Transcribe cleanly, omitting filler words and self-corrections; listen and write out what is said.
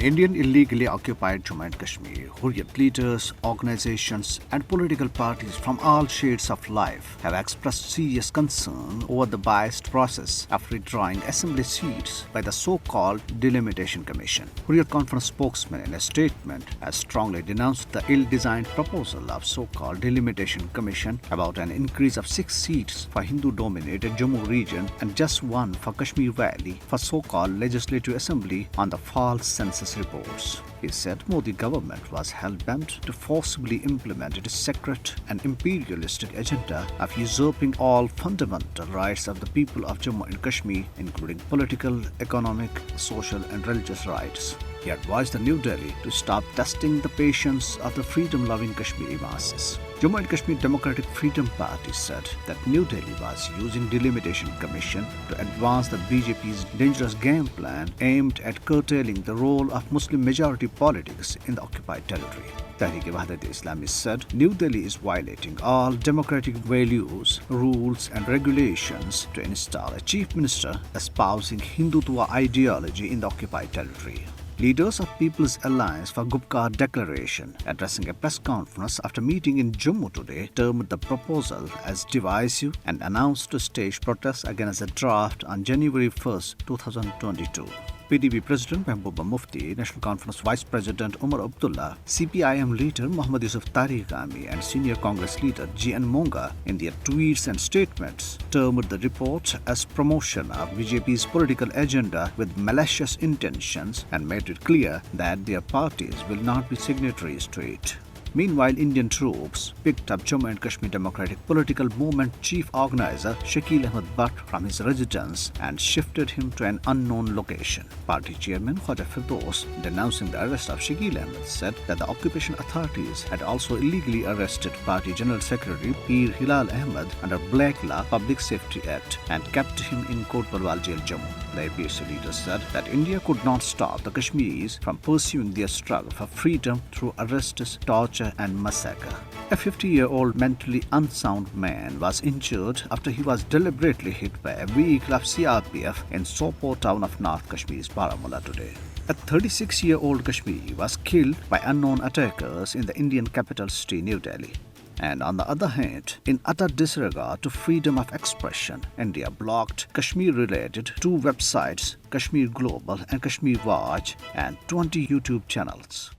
Indian illegally occupied Jammu and Kashmir, Hurriyat leaders, organizations, and political parties from all shades of life have expressed serious concern over the biased process of withdrawing assembly seats by the so-called Delimitation Commission. Hurriyat Conference spokesman in a statement has strongly denounced the ill-designed proposal of so-called Delimitation Commission about an increase of 6 seats for Hindu-dominated Jammu region and just 1 for Kashmir Valley for so-called Legislative Assembly on the false census reports. He said Modi government was hell-bent to forcibly implement its secret and imperialistic agenda of usurping all fundamental rights of the people of Jammu and Kashmir, including political, economic, social and religious rights. He advised the New Delhi to stop testing the patience of the freedom-loving Kashmiri masses. Jammu and Kashmir Democratic Freedom Party said that New Delhi was using Delimitation Commission to advance the BJP's dangerous game plan aimed at curtailing the role of Muslim-majority politics in the occupied territory. Tehreek-e-Wahdat-e-Islami said New Delhi is violating all democratic values, rules and regulations to install a chief minister espousing Hindutva ideology in the occupied territory. Leaders of People's Alliance for Gupkar Declaration, addressing a press conference after meeting in Jammu today, termed the proposal as divisive and announced to stage protests against the draft on January 1, 2022. PDP President Mehbooba Mufti, National Conference Vice President Umar Abdullah, CPIM leader Muhammad Yusuf Tariqami and senior Congress leader G.N. Monga in their tweets and statements termed the report as promotion of BJP's political agenda with malicious intentions and made it clear that their parties will not be signatories to it. Meanwhile, Indian troops picked up Jammu and Kashmir Democratic Political Movement chief organizer Shakil Ahmed Butt from his residence and shifted him to an unknown location. Party chairman Khwaja Firdaus, denouncing the arrest of Shakil Ahmed, said that the occupation authorities had also illegally arrested Party General Secretary Peer Hilal Ahmed under Black Law Public Safety Act and kept him in Kotbalwal Jail, Jammu. The APC leader said that India could not stop the Kashmiris from pursuing their struggle for freedom through arrests, torture and massacre. A 50-year-old mentally unsound man was injured after he was deliberately hit by a vehicle of CRPF in Sopore town of North Kashmir's Baramulla today. A 36-year-old Kashmiri was killed by unknown attackers in the Indian capital city, New Delhi. And on the other hand, in utter disregard to freedom of expression, India blocked Kashmir-related 2 websites, Kashmir Global and Kashmir Watch, and 20 YouTube channels.